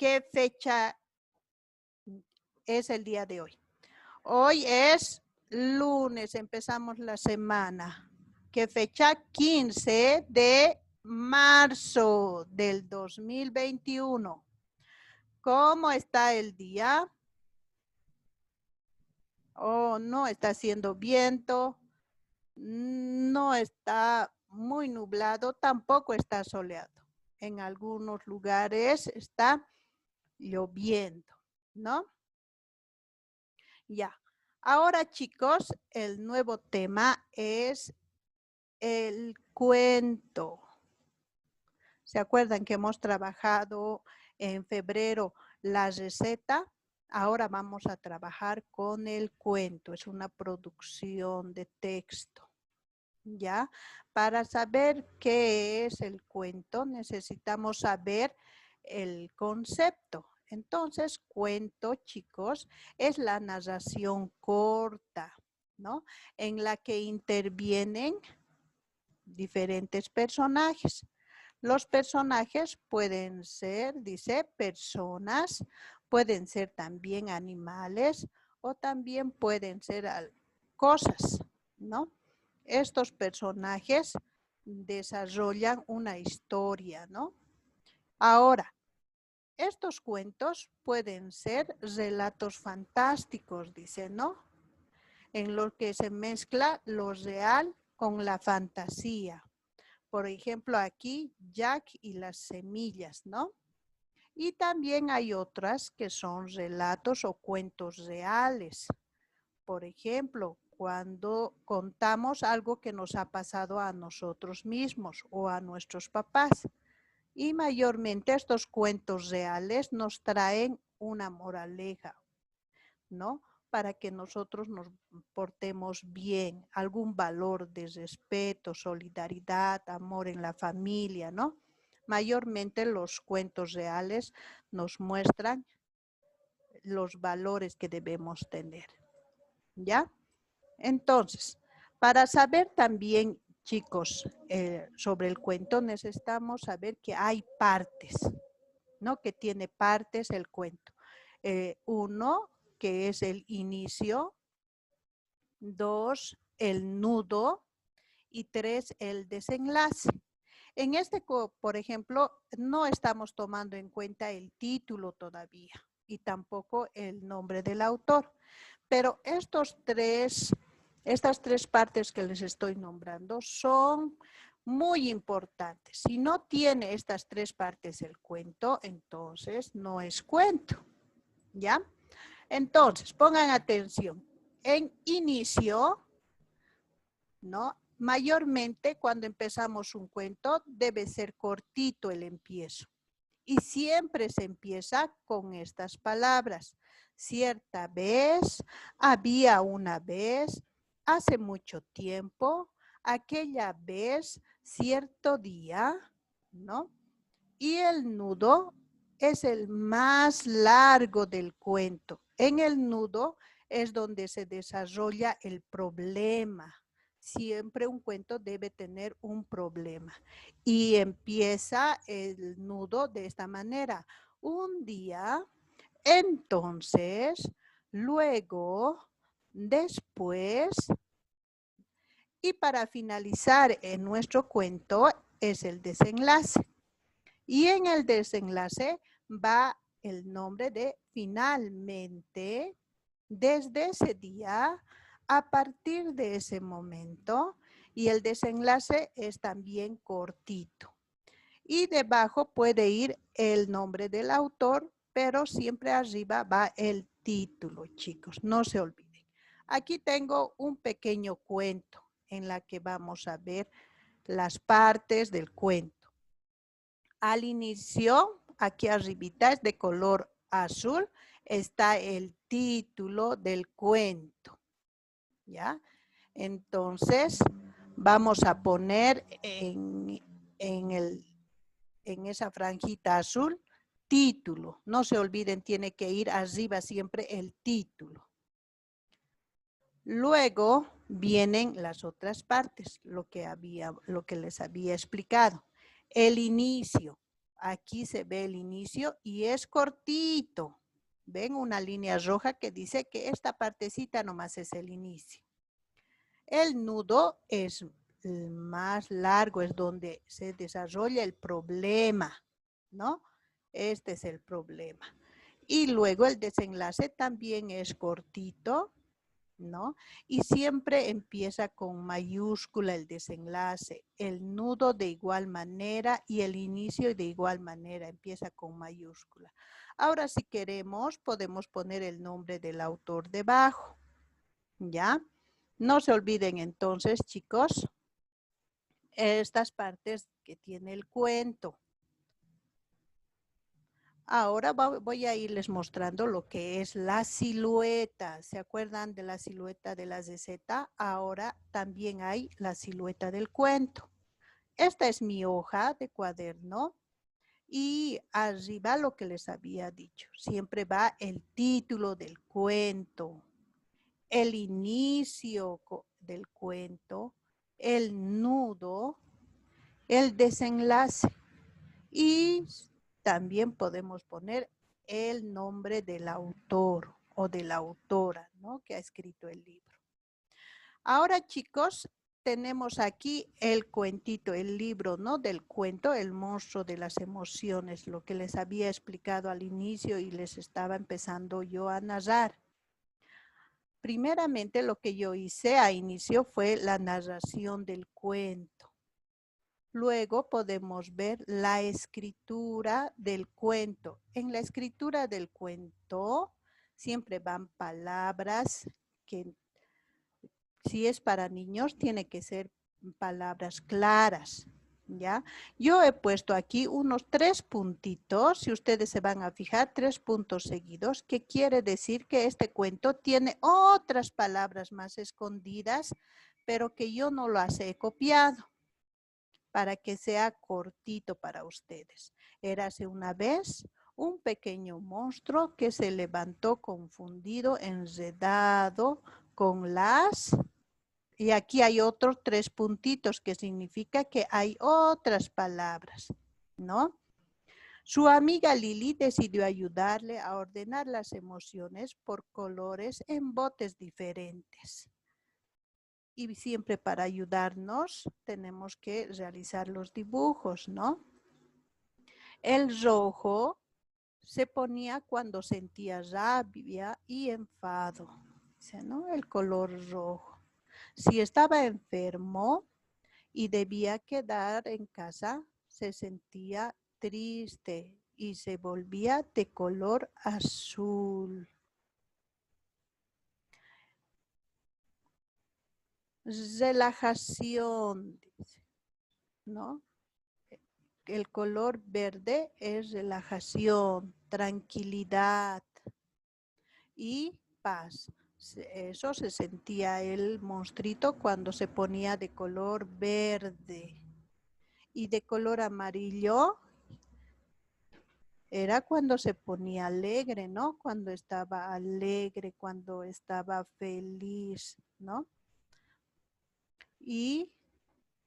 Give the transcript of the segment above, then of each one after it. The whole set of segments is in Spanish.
¿qué fecha es el día de hoy? Hoy es lunes, empezamos la semana. ¿Qué fecha? 15 de marzo del 2021. ¿Cómo está el día? Oh, no está haciendo viento, no está muy nublado, tampoco está soleado. En algunos lugares está lloviendo, ¿no? Ya. Ahora, chicos, el nuevo tema es el cuento. ¿Se acuerdan que hemos trabajado en febrero la receta? Ahora vamos a trabajar con el cuento. Es una producción de texto. ¿Ya? Para saber qué es el cuento, necesitamos saber el concepto. Entonces, cuento, chicos, es la narración corta, ¿no? En la que intervienen diferentes personajes. Los personajes pueden ser, dice, personas, pueden ser también animales o también pueden ser cosas, ¿no? Estos personajes desarrollan una historia, ¿no? Ahora, estos cuentos pueden ser relatos fantásticos, dice, ¿no? En los que se mezcla lo real con la fantasía. Por ejemplo, aquí Jack y las semillas, ¿no? Y también hay otras que son relatos o cuentos reales. Por ejemplo, cuando contamos algo que nos ha pasado a nosotros mismos o a nuestros papás. Y mayormente estos cuentos reales nos traen una moraleja, ¿no? Para que nosotros nos portemos bien, algún valor de respeto, solidaridad, amor en la familia, ¿no? Mayormente los cuentos reales nos muestran los valores que debemos tener, ¿ya? Entonces, para saber también, chicos, sobre el cuento, necesitamos saber que hay partes, ¿no? Que tiene partes el cuento. Uno, que es el inicio. 2, el nudo. Y 3, el desenlace. En este, por ejemplo, no estamos tomando en cuenta el título todavía y tampoco el nombre del autor. Pero estas tres partes que les estoy nombrando son muy importantes. Si no tiene estas tres partes el cuento, entonces no es cuento, ¿ya? Entonces, pongan atención. En inicio, ¿no? Mayormente cuando empezamos un cuento debe ser cortito el empiezo. Y siempre se empieza con estas palabras. Cierta vez, había una vez, hace mucho tiempo, aquella vez, cierto día, ¿no? Y el nudo es el más largo del cuento. En el nudo es donde se desarrolla el problema. Siempre un cuento debe tener un problema. Y empieza el nudo de esta manera. Un día, entonces, luego, después. Y para finalizar en nuestro cuento es el desenlace. Y en el desenlace va el nombre de finalmente, desde ese día, a partir de ese momento, y el desenlace es también cortito. Y debajo puede ir el nombre del autor, pero siempre arriba va el título, chicos, no se olviden. Aquí tengo un pequeño cuento en la que vamos a ver las partes del cuento. Al inicio, aquí arribita es de color azul, está el título del cuento, ¿ya? Entonces, vamos a poner en esa franjita azul, título. No se olviden, tiene que ir arriba siempre el título. Luego vienen las otras partes, lo que les había explicado. El inicio. Aquí se ve el inicio y es cortito. Ven una línea roja que dice que esta partecita nomás es el inicio. El nudo es el más largo, es donde se desarrolla el problema, ¿no? Este es el problema. Y luego el desenlace también es cortito, ¿no? Y siempre empieza con mayúscula el desenlace, el nudo de igual manera y el inicio de igual manera, empieza con mayúscula. Ahora, si queremos, podemos poner el nombre del autor debajo, ¿ya? No se olviden entonces, chicos, estas partes que tiene el cuento. Ahora voy a irles mostrando lo que es la silueta. ¿Se acuerdan de la silueta de las de Z? Ahora también hay la silueta del cuento. Esta es mi hoja de cuaderno y arriba lo que les había dicho. Siempre va el título del cuento, el inicio del cuento, el nudo, el desenlace y también podemos poner el nombre del autor o de la autora, ¿no? Que ha escrito el libro. Ahora, chicos, tenemos aquí el cuentito, el libro, ¿no? Del cuento, El monstruo de las emociones, lo que les había explicado al inicio y les estaba empezando yo a narrar. Primeramente, lo que yo hice a inicio fue la narración del cuento. Luego podemos ver la escritura del cuento. En la escritura del cuento siempre van palabras que si es para niños tiene que ser palabras claras, ¿ya? Yo he puesto aquí unos 3 puntitos, si ustedes se van a fijar, 3 puntos seguidos, que quiere decir que este cuento tiene otras palabras más escondidas, pero que yo no las he copiado, para que sea cortito para ustedes. Érase una vez un pequeño monstruo que se levantó confundido, enredado con las... Y aquí hay otros 3 puntitos que significa que hay otras palabras, ¿no? Su amiga Lili decidió ayudarle a ordenar las emociones por colores en botes diferentes. Y siempre para ayudarnos tenemos que realizar los dibujos, ¿no? El rojo se ponía cuando sentía rabia y enfado, ¿no? El color rojo. Si estaba enfermo y debía quedar en casa, se sentía triste y se volvía de color azul. Relajación, ¿no? El color verde es relajación, tranquilidad y paz. Eso se sentía el monstruito cuando se ponía de color verde. Y de color amarillo era cuando se ponía alegre, ¿no? Cuando estaba alegre, cuando estaba feliz, ¿no? Y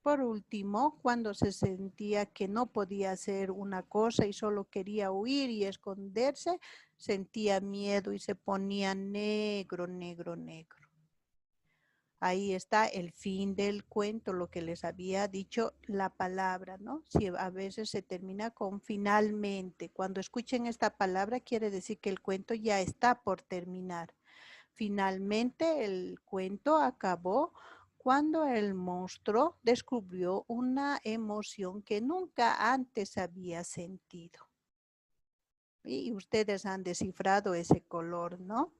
por último, cuando se sentía que no podía hacer una cosa y solo quería huir y esconderse, sentía miedo y se ponía negro, negro, negro. Ahí está el fin del cuento, lo que les había dicho la palabra, ¿no? Si a veces se termina con finalmente. Cuando escuchen esta palabra quiere decir que el cuento ya está por terminar. Finalmente el cuento acabó cuando el monstruo descubrió una emoción que nunca antes había sentido. Y ustedes han descifrado ese color, ¿no?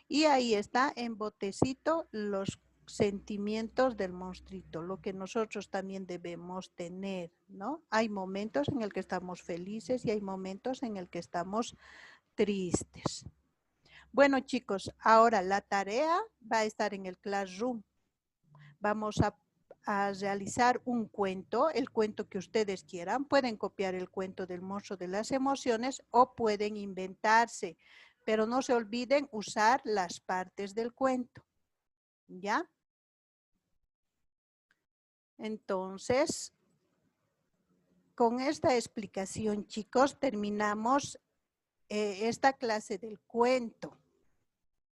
Y ahí está en botecito los sentimientos del monstruito, lo que nosotros también debemos tener, ¿no? Hay momentos en el que estamos felices y hay momentos en el que estamos tristes. Bueno, chicos, ahora la tarea va a estar en el Classroom. Vamos a realizar un cuento, el cuento que ustedes quieran. Pueden copiar el cuento del monstruo de las emociones o pueden inventarse, pero no se olviden usar las partes del cuento, ¿ya? Entonces, con esta explicación, chicos, terminamos esta clase del cuento.